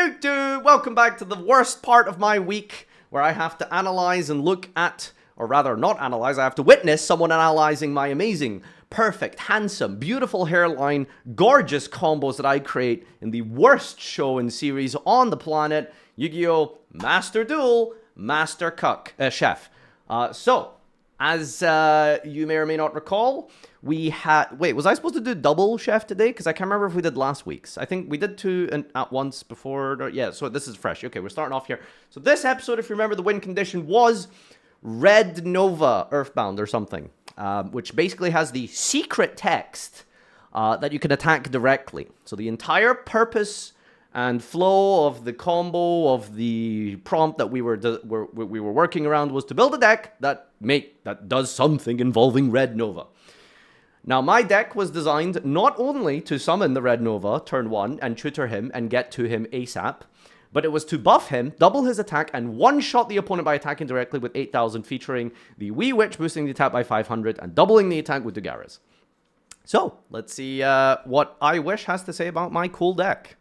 Welcome back to the worst part of my week, where I have to analyze and look at, or rather not analyze, I have to witness someone analyzing my amazing, perfect, handsome, beautiful hairline, gorgeous combos that I create in the worst show and series on the planet, Yu-Gi-Oh! Master Duel, Master Chef. As you may or may not recall, we had... Wait, was I supposed to do double chef today? Because I can't remember if we did last week's. I think we did two at once before. Yeah, so this is fresh. Okay, we're starting off here. So this episode, if you remember, the win condition was Red Nova Earthbound or something, which basically has the secret text that you can attack directly. So the entire purpose and flow of the combo of the prompt that we were working around was to build a deck that does something involving Red Nova. Now, my deck was designed not only to summon the Red Nova turn 1 and tutor him and get to him ASAP, but it was to buff him, double his attack, and one-shot the opponent by attacking directly with 8,000, featuring the Wee Witch boosting the attack by 500 and doubling the attack with Dugaras. So, let's see what I Wish has to say about my cool deck.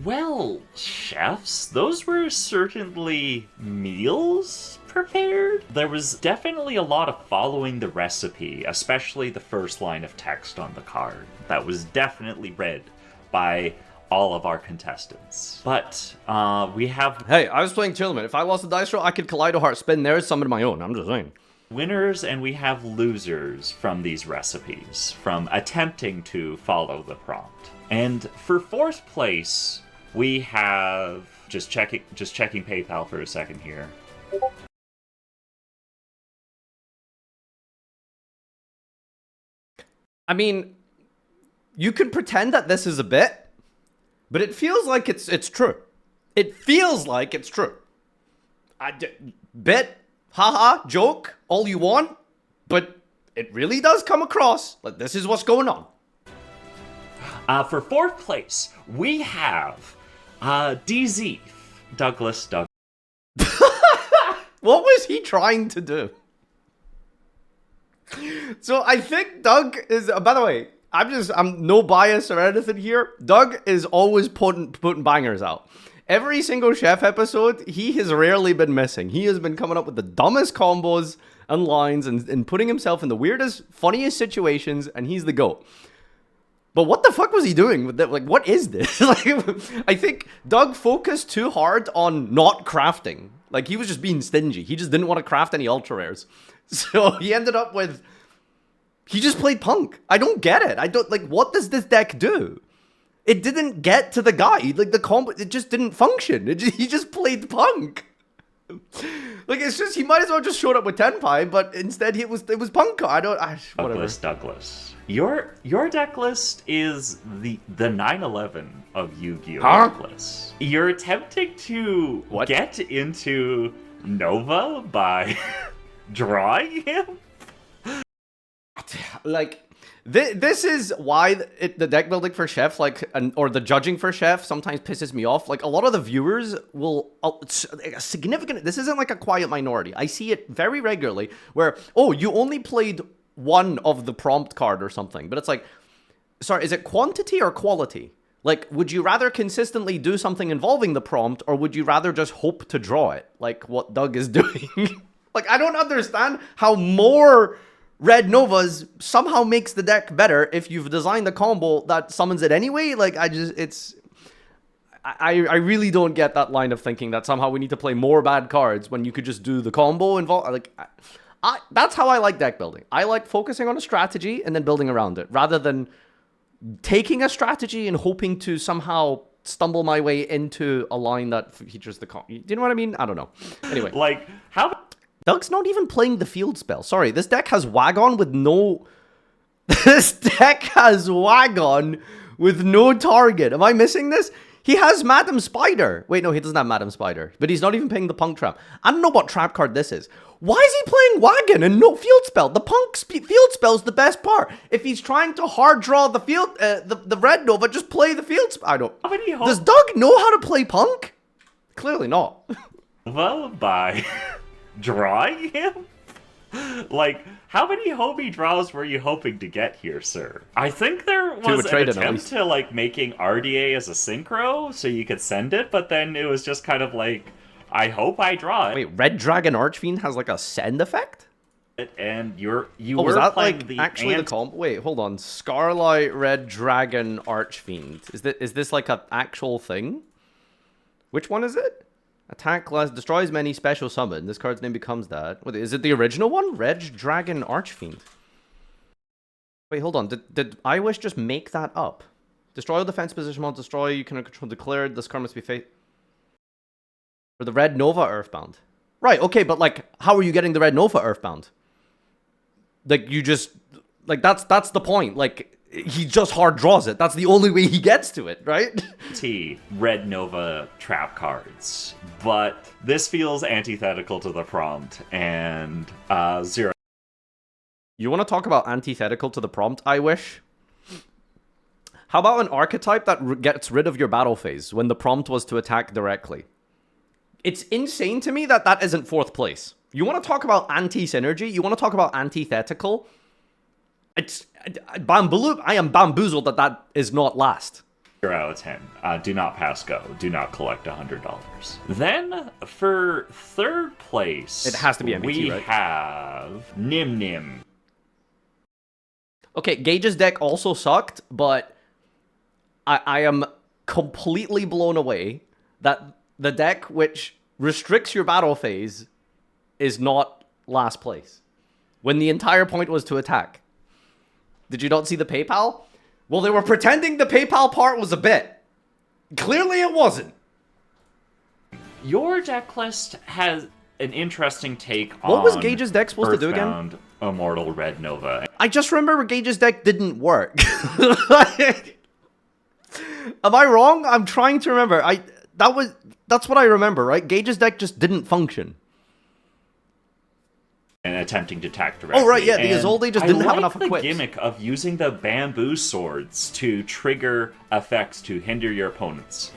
Well, chefs, those were certainly meals prepared. There was definitely a lot of following the recipe, especially the first line of text on the card. That was definitely read by all of our contestants. But we have... Hey, I was playing Chillman. If I lost the dice roll, I could Kaleido Heart spin there and summon my own. I'm just saying. Winners and we have losers from these recipes, from attempting to follow the prompt. And for fourth place, we have... Just checking PayPal for a second here. I mean, you can pretend that this is a bit, but it feels like it's true. It feels like it's true. Bit, haha, joke, all you want, but it really does come across like this is what's going on. For fourth place, we have DZ, Douglas. What was he trying to do? So I think Doug is, by the way, I'm no bias or anything here. Doug is always putting bangers out. Every single chef episode, he has rarely been missing. He has been coming up with the dumbest combos and lines and putting himself in the weirdest, funniest situations, and he's the GOAT. But what the fuck was he doing with that? Like, what is this? Like, I think Doug focused too hard on not crafting. Like, he was just being stingy. He just didn't want to craft any ultra rares. So he ended up with... He just played Punk. I don't get it. I don't... Like, what does this deck do? It didn't get to the guy. Like, the combo... It just didn't function. He just played Punk. Like, it's just... He might as well just showed up with Tenpai, but instead it was Punk. Whatever. Douglas. Your deck list is the 9/11 of Yu-Gi-Oh! Huh? Deck list. You're attempting to get into Nova by drawing him? Like, this is why the deck building for Chef, like, or the judging for Chef sometimes pisses me off. Like, a lot of the viewers will, significant, this isn't like a quiet minority. I see it very regularly where, oh, you only played one of the prompt card or something. But it's like, sorry, is it quantity or quality? Like, would you rather consistently do something involving the prompt, or would you rather just hope to draw it? Like what Doug is doing. Like, I don't understand how more Red Novas somehow makes the deck better if you've designed the combo that summons it anyway. Like, I really don't get that line of thinking that somehow we need to play more bad cards when you could just do the combo involved. Like, that's how I like deck building. I like focusing on a strategy and then building around it, rather than taking a strategy and hoping to somehow stumble my way into a line that features the combo. Do you know what I mean? I don't know. Anyway. Like, how... Doug's not even playing the field spell. Sorry, this deck has Wagon with no... This deck has Wagon with no target. Am I missing this? He has Madam Spider. Wait, no, he doesn't have Madam Spider. But he's not even playing the Punk Trap. I don't know what trap card this is. Why is he playing Wagon and no field spell? The Punk field spell is the best part. If he's trying to hard draw the field, the Red Nova, just play the field spell. I don't... Does Doug know how to play Punk? Clearly not. Well, by drawing him? Like, How many Hobie draws were you hoping to get here, sir? I think there was an attempt to, like, making RDA as a synchro so you could send it, but then it was just kind of like, I hope I draw it. Wait, Red Dragon Archfiend has, like, a send effect? And you were was that, playing like, the actually the comp? Wait, hold on. Scarlight Red Dragon Archfiend. Is this like an actual thing? Which one is it? Attack class destroys many special summon. This card's name becomes that. Wait, is it the original one? Red Dragon Archfiend. Wait, hold on. Did I Wish just make that up? Destroy all defense position monster. Destroy. You cannot control declared. This card must be fate. For the Red Nova Earthbound. Right. Okay, but like, how are you getting the Red Nova Earthbound? Like, you just like that's the point. Like, he just hard draws it. That's the only way he gets to it, right? Red Nova trap cards, but this feels antithetical to the prompt, and zero. You want to talk about antithetical to the prompt, I Wish? How about an archetype that gets rid of your battle phase when the prompt was to attack directly? It's insane to me that that isn't 4th place. You want to talk about anti-synergy? You want to talk about antithetical? It's I am bamboozled that that is not last. 0 out of 10. Do not pass go. Do not collect $100. Then for 3rd place, it has to be MBT, we right? have Nim Nim. Okay, Gage's deck also sucked, but I am completely blown away that the deck which restricts your battle phase is not last place when the entire point was to attack. Did you not see the PayPal? Well, they were pretending the PayPal part was a bit. Clearly it wasn't. Your deck list has an interesting take on... What was Gage's deck supposed to do again? Earthbound Immortal Red Nova. I just remember Gage's deck didn't work. Am I wrong? I'm trying to remember. That's what I remember, right? Gage's deck just didn't function. And attempting to attack directly. Oh, right, yeah, the Isolde just didn't have enough equips. I like the gimmick of using the bamboo swords to trigger effects to hinder your opponents.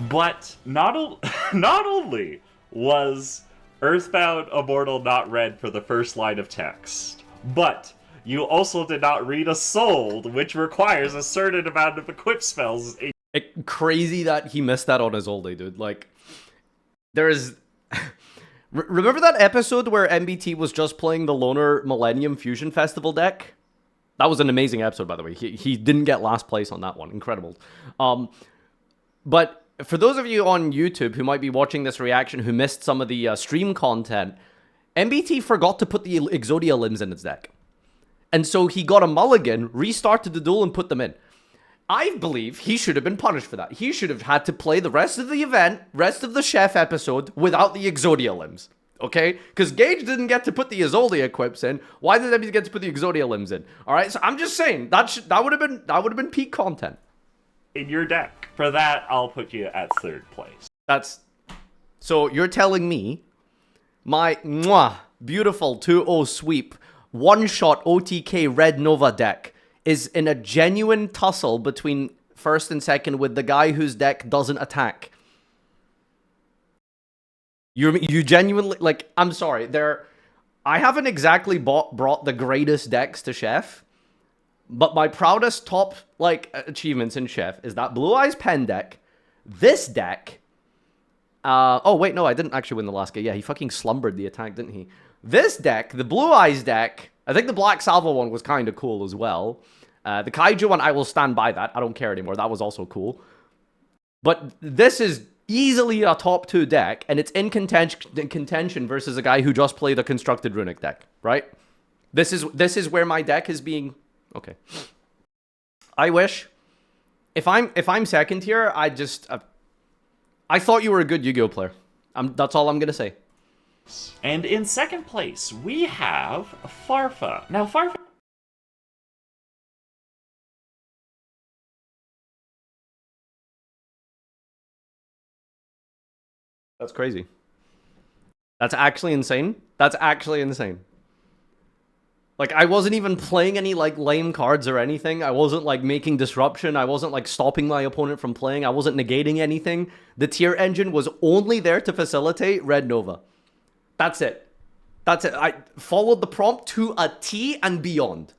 But not only was Earthbound Immortal not read for the first line of text, but you also did not read a Sold, which requires a certain amount of equip spells. Crazy that he missed that on Isolde, dude. Like, there is... Remember that episode where MBT was just playing the Loner Millennium Fusion Festival deck? That was an amazing episode, by the way. He didn't get last place on that one. Incredible. But for those of you on YouTube who might be watching this reaction who missed some of the stream content, MBT forgot to put the Exodia limbs in his deck. And so he got a mulligan, restarted the duel, and put them in. I believe he should have been punished for that. He should have had to play the rest of the event, rest of the Chef episode, without the Exodia limbs. Okay? Because Gage didn't get to put the Isolde equips in. Why did he get to put the Exodia limbs in? Alright, so I'm just saying, that would have been peak content. In your deck. For that, I'll put you at 3rd place. So you're telling me my beautiful 2-0 sweep, one-shot OTK Red Nova deck is in a genuine tussle between 1st and 2nd with the guy whose deck doesn't attack. You genuinely, like, I'm sorry, I haven't exactly brought the greatest decks to Chef, but my proudest top, like, achievements in Chef is that Blue Eyes Pen deck, this deck, oh wait, no, I didn't actually win the last game. Yeah, he fucking slumbered the attack, didn't he? This deck, the Blue Eyes deck, I think the Black Salvo one was kind of cool as well. The Kaiju one, I will stand by that. I don't care anymore. That was also cool. But this is easily a top 2 deck, and it's in contention versus a guy who just played a constructed Runic deck, right? This is where my deck is being... Okay. I Wish. If I'm 2nd here, I just... I thought you were a good Yu-Gi-Oh player. That's all I'm going to say. And in 2nd place, we have Farfa. Now, Farfa... That's crazy. That's actually insane. That's actually insane. Like, I wasn't even playing any, like, lame cards or anything. I wasn't, like, making disruption. I wasn't, like, stopping my opponent from playing. I wasn't negating anything. The tier engine was only there to facilitate Red Nova. That's it. That's it. I followed the prompt to a T and beyond.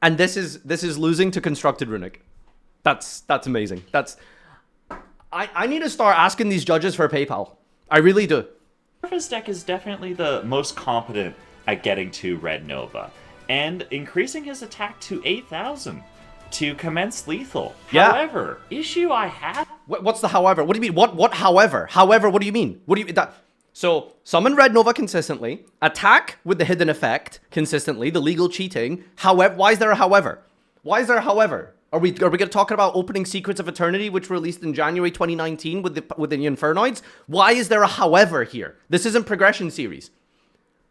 And this is losing to Constructed Runic. That's amazing. I need to start asking these judges for PayPal. I really do. Farfa's deck is definitely the most competent at getting to Red Nova, and increasing his attack to 8,000 to commence lethal. Yeah. However, issue I have... What's the however? What do you mean? What however? However, what do you mean? What do you... So, summon Red Nova consistently, attack with the hidden effect consistently, the legal cheating. However, why is there a however? Why is there a however? Are we going to talk about Opening Secrets of Eternity, which released in January 2019 with the Infernoids? Why is there a however here? This isn't Progression Series.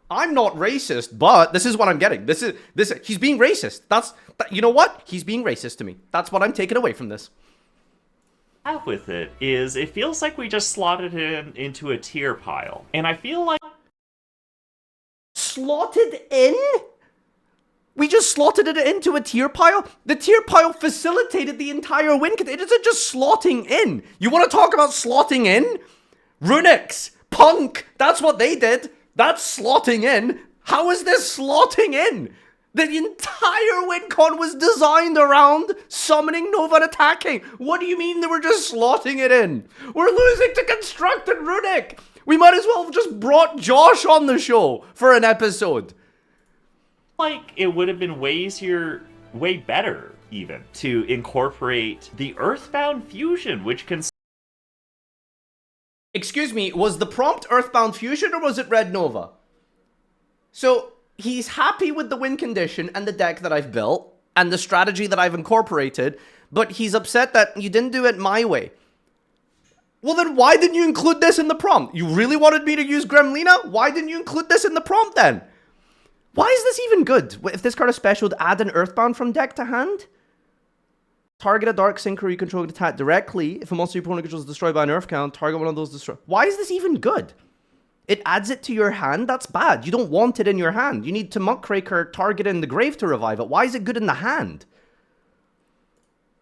I'm not racist, but this is what I'm getting. He's being racist. You know what? He's being racist to me. That's what I'm taking away from this. Have with it is it feels like we just slotted him into a tier pile, and I feel like slotted in? We just slotted it into a tier pile? The tier pile facilitated the entire win. It isn't just slotting in. You want to talk about slotting in? Runix, Punk, that's what they did. That's slotting in. How is this slotting in? The entire win con was designed around summoning Nova and attacking. What do you mean they were just slotting it in? We're losing to Constructed Runic. We might as well have just brought Josh on the show for an episode. Like, it would have been way easier, way better, even, to incorporate the Earthbound Fusion, which can... Excuse me, was the prompt Earthbound Fusion or was it Red Nova? So, he's happy with the win condition and the deck that I've built and the strategy that I've incorporated, but he's upset that you didn't do it my way. Well, then why didn't you include this in the prompt? You really wanted me to use Gremlina? Why didn't you include this in the prompt then? Why is this even good? If this card is special, add an Earthbound from deck to hand? Target a Dark Synchro you control attack directly. If a monster your opponent controls is destroyed by an Earth count, target one of those destroyed. Why is this even good? It adds it to your hand? That's bad. You don't want it in your hand. You need to Muckraker target in the grave to revive it. Why is it good in the hand?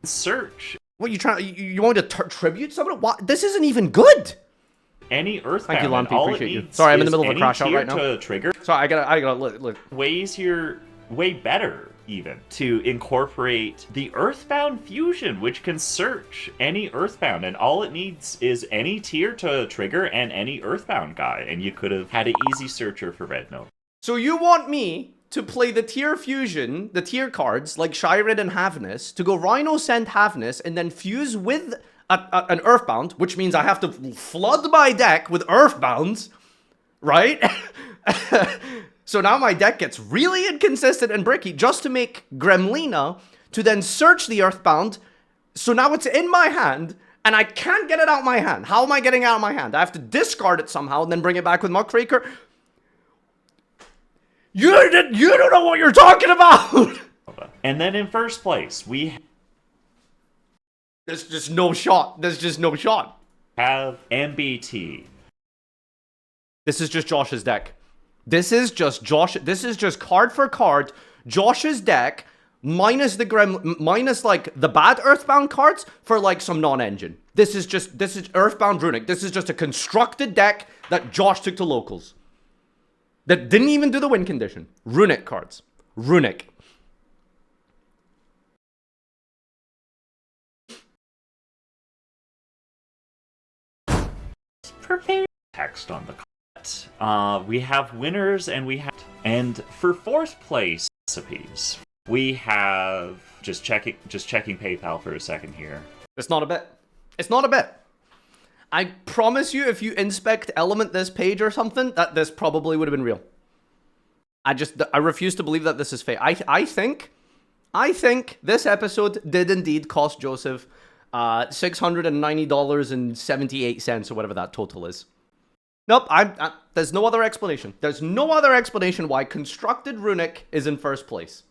Search. What, you want to tribute someone? What? This isn't even good. Any Earthbound. Thank you, Lumpy. All appreciate you. needs Sorry, I'm in the is middle of a any crash out tier right now. To trigger. Sorry, I gotta look. Way easier, way better, even, to incorporate the Earthbound Fusion, which can search any Earthbound, and all it needs is any tier to trigger and any Earthbound guy, and you could have had an easy searcher for Red Nova. So you want me to play the tier fusion, the tier cards, like Shirid and Havness, to go Rhino send Havness, and then fuse with an Earthbound, which means I have to flood my deck with Earthbounds, right? So now my deck gets really inconsistent and bricky just to make Gremlina to then search the Earthbound. So now it's in my hand and I can't get it out of my hand. How am I getting it out of my hand? I have to discard it somehow and then bring it back with Muckraker. You don't know what you're talking about. And then in first place, there's just no shot. There's just no shot. Have MBT. This is just Josh's deck. This is just Josh. This is just card for card. Josh's deck minus minus like the bad Earthbound cards for like some non-engine. This is Earthbound Runic. This is just a constructed deck that Josh took to locals. That didn't even do the win condition. Runic cards. Runic. Prepare text on the card. We have winners and for fourth place recipes, we have just checking PayPal for a second here. It's not a bit. It's not a bit. I promise you, if you inspect Element this page or something, that this probably would have been real. I refuse to believe that this is fake. I think this episode did indeed cost Joseph $690.78 or whatever that total is. Nope, there's no other explanation. There's no other explanation why Constructed Runic is in first place.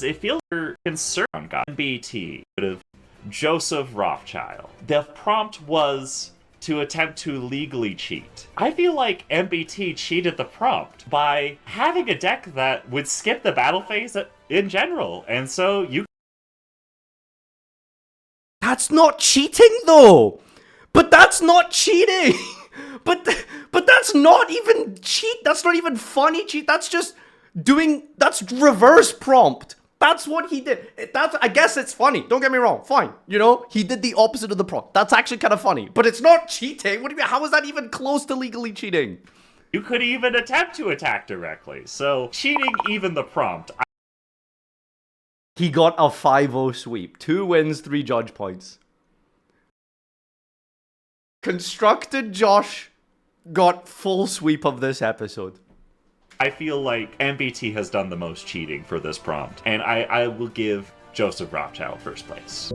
It feels you're concerned on MBT of Joseph Rothschild. The prompt was to attempt to legally cheat. I feel like MBT cheated the prompt by having a deck that would skip the battle phase in general, and so you... That's not cheating, though! But that's not cheating! But that's not even cheat. That's not even funny cheat. That's just that's reverse prompt. That's what he did. I guess it's funny. Don't get me wrong. Fine. You know, he did the opposite of the prompt. That's actually kind of funny. But it's not cheating. What do you mean? How is that even close to legally cheating? You could even attempt to attack directly. So, cheating even the prompt. He got a 5-0 sweep. 2 wins, 3 judge points. Constructed Josh got full sweep of this episode. I feel like MBT has done the most cheating for this prompt, and I will give Joseph Rothschild first place.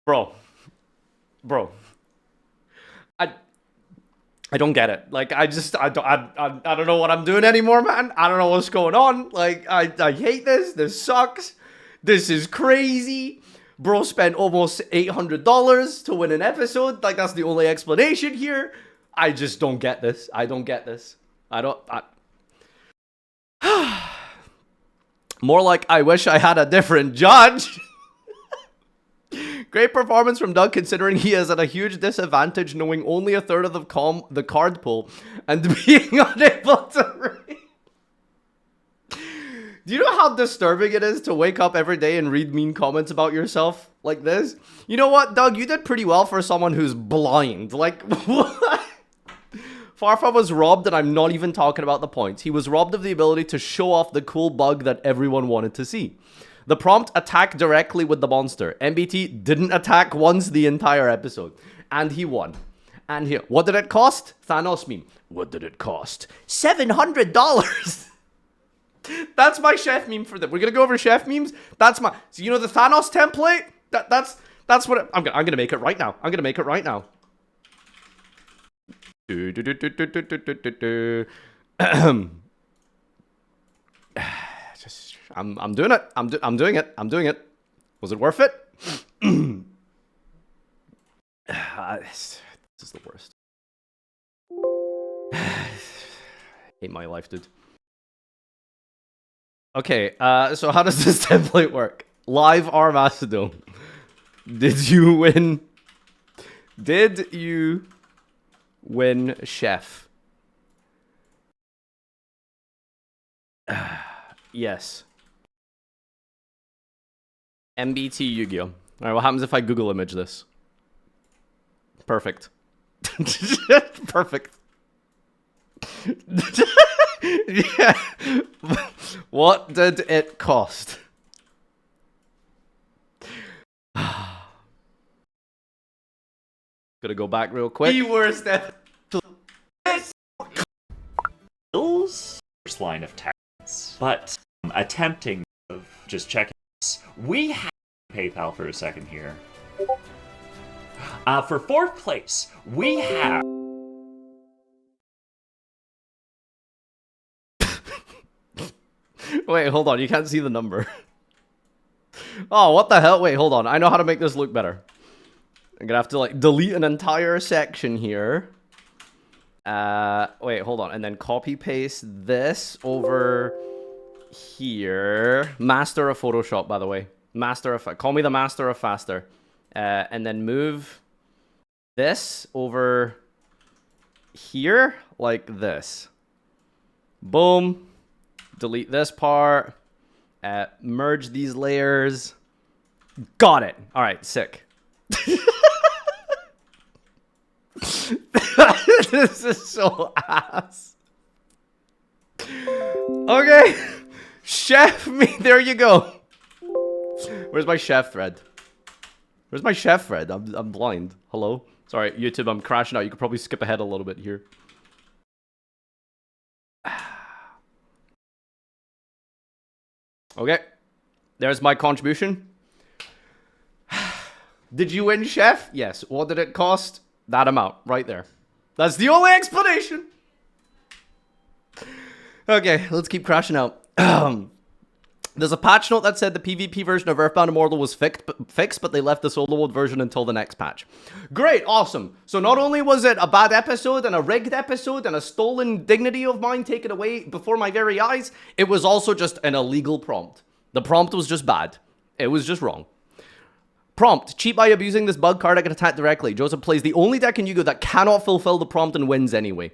Bro. I don't get it. Like, I don't know what I'm doing anymore, man. I don't know what's going on. Like, I hate this. This sucks. This is crazy. Bro spent almost $800 to win an episode. Like, that's the only explanation here. I just don't get this. I don't get this. More like, I wish I had a different judge. Great performance from Doug, considering he is at a huge disadvantage, knowing only a third of the card pool and being unable to read. Do you know how disturbing it is to wake up every day and read mean comments about yourself like this? You know what, Doug? You did pretty well for someone who's blind. Like, what? Farfa was robbed, and I'm not even talking about the points. He was robbed of the ability to show off the cool bug that everyone wanted to see. The prompt attacked directly with the monster. MBT didn't attack once the entire episode. And he won. And here, what did it cost? Thanos meme. What did it cost? $700. That's my chef meme for them. We're gonna go over chef memes. That's my. So you know the Thanos template. That's what I'm gonna make it right now. I'm gonna make it right now. I'm doing it. I'm doing it. I'm doing it. Was it worth it? This is the worst. Hate my life, dude. Okay, so how does this template work? Live Armacedon. Did you win? Did you win, chef? Yes. MBT Yu-Gi-Oh! Alright, what happens if I Google image this? Perfect. Perfect. Yeah. What did it cost? Gonna go back real quick. The worst Bill's first line of text, but attempting of just checking this, we have PayPal for a second here. For 4th place, we have Wait, hold on. You can't see the number. Oh, what the hell? Wait, hold on. I know how to make this look better. I'm gonna have to, like, delete an entire section here. Wait, hold on. And then copy paste this over here. Master of Photoshop, by the way. Call me the master of faster. And then move this over here like this. Boom. Delete this part. Merge these layers. Got it. All right, sick. This is so ass. Okay. Chef me. There you go. Where's my chef thread? Where's my chef thread? I'm blind. Hello? Sorry, YouTube, I'm crashing out. You could probably skip ahead a little bit here. Okay. There's my contribution. Did you win, chef? Yes. What did it cost? That amount right there. That's the only explanation. Okay, let's keep crashing out. There's a patch note that said the PvP version of Earthbound Immortal was fixed, but they left the solo mode version until the next patch. Great, awesome. So not only was it a bad episode and a rigged episode and a stolen dignity of mine taken away before my very eyes, it was also just an illegal prompt. The prompt was just bad. It was just wrong. Prompt. Cheat by abusing this bug card, I can attack directly. Joseph plays the only deck in Yu-Gi-Oh! That cannot fulfill the prompt and wins anyway.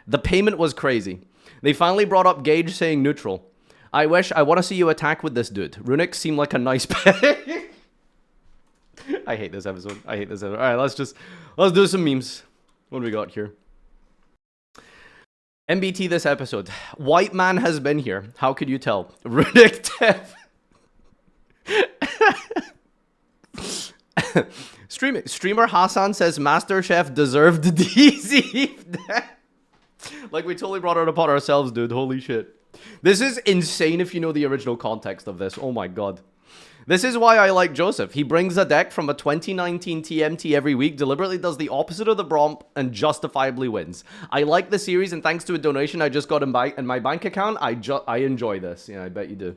The payment was crazy. They finally brought up Gage saying neutral. I want to see you attack with this dude. Runic seemed like a nice pick. I hate this episode. I hate this episode. Alright, let's do some memes. What do we got here? MBT this episode. White man has been here. How could you tell? Runic death. Streamer Hassan says MasterChef deserved DZ. Like we totally brought it upon ourselves, dude. Holy shit. This is insane if you know the original context of this. Oh my god. This is why I like Joseph. He brings a deck from a 2019 TMT every week, deliberately does the opposite of the prompt, and justifiably wins. I like the series, and thanks to a donation I just got in my bank account, I enjoy this. Yeah, I bet you do.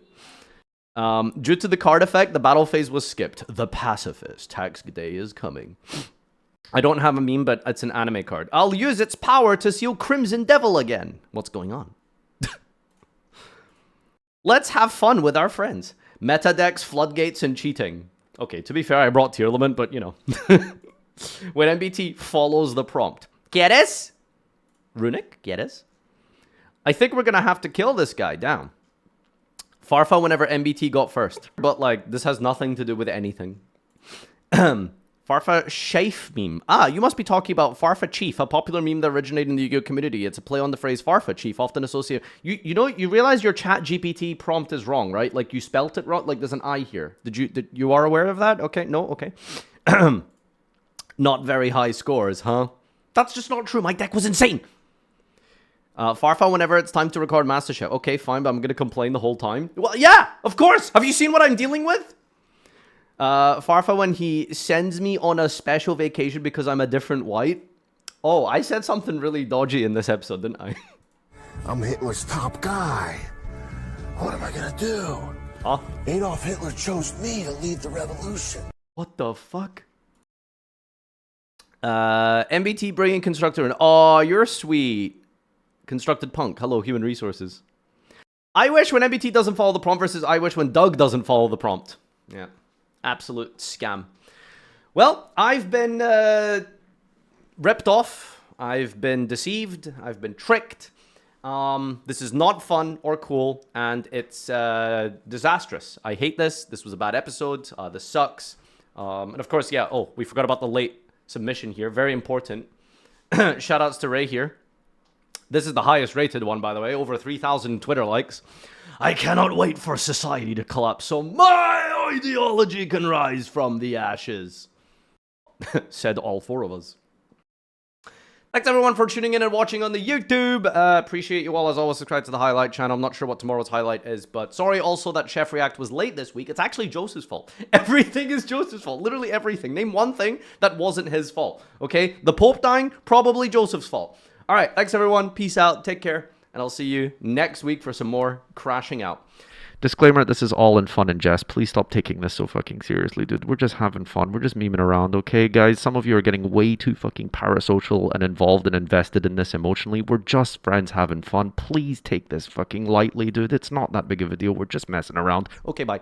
Due to the card effect, the battle phase was skipped. The pacifist. Tax day is coming. I don't have a meme, but it's an anime card. I'll use its power to seal Crimson Devil again. What's going on? Let's have fun with our friends. Meta decks, floodgates, and cheating. Okay, to be fair, I brought Tearlament, but you know. When MBT follows the prompt. Get us? Runic, get us? I think we're gonna have to kill this guy down. Farfa whenever MBT got first. But, like, this has nothing to do with anything. Farfa Shafe meme. Ah, you must be talking about Farfa Chief, a popular meme that originated in the Yu-Gi-Oh community. It's a play on the phrase Farfa Chief, often associated... You realize your chat GPT prompt is wrong, right? Like, you spelt it wrong? Like, there's an I here. You are aware of that? Okay, no? Okay. Not very high scores, huh? That's just not true. My deck was insane. Farfa whenever it's time to record MasterChef. Okay, fine, but I'm going to complain the whole time. Well, yeah, of course. Have you seen what I'm dealing with? Farfa when he sends me on a special vacation because I'm a different white. Oh, I said something really dodgy in this episode, didn't I? I'm Hitler's top guy. What am I going to do? Huh? Adolf Hitler chose me to lead the revolution. What the fuck? MBT bringing constructor in. Oh, you're sweet. Constructed punk. Hello, human resources. I wish when MBT doesn't follow the prompt versus I wish when Doug doesn't follow the prompt. Yeah. Absolute scam. Well, I've been ripped off. I've been deceived. I've been tricked. This is not fun or cool, and it's disastrous. I hate this. This was a bad episode. This sucks. And of course, yeah. Oh, we forgot about the late submission here. Very important. Shoutouts to Ray here. This is the highest rated one, by the way. Over 3,000 Twitter likes. I cannot wait for society to collapse so my ideology can rise from the ashes. Said all four of us. Thanks everyone for tuning in and watching on the YouTube. Appreciate you all as always. Subscribe to the highlight channel. I'm not sure what tomorrow's highlight is, but sorry also that Chef React was late this week. It's actually Joseph's fault. Everything is Joseph's fault. Literally everything. Name one thing that wasn't his fault. Okay? The Pope dying, probably Joseph's fault. Alright, thanks everyone. Peace out. Take care. And I'll see you next week for some more crashing out. Disclaimer, this is all in fun and jest. Please stop taking this so fucking seriously, dude. We're just having fun. We're just memeing around, okay, guys? Some of you are getting way too fucking parasocial and involved and invested in this emotionally. We're just friends having fun. Please take this fucking lightly, dude. It's not that big of a deal. We're just messing around. Okay, bye.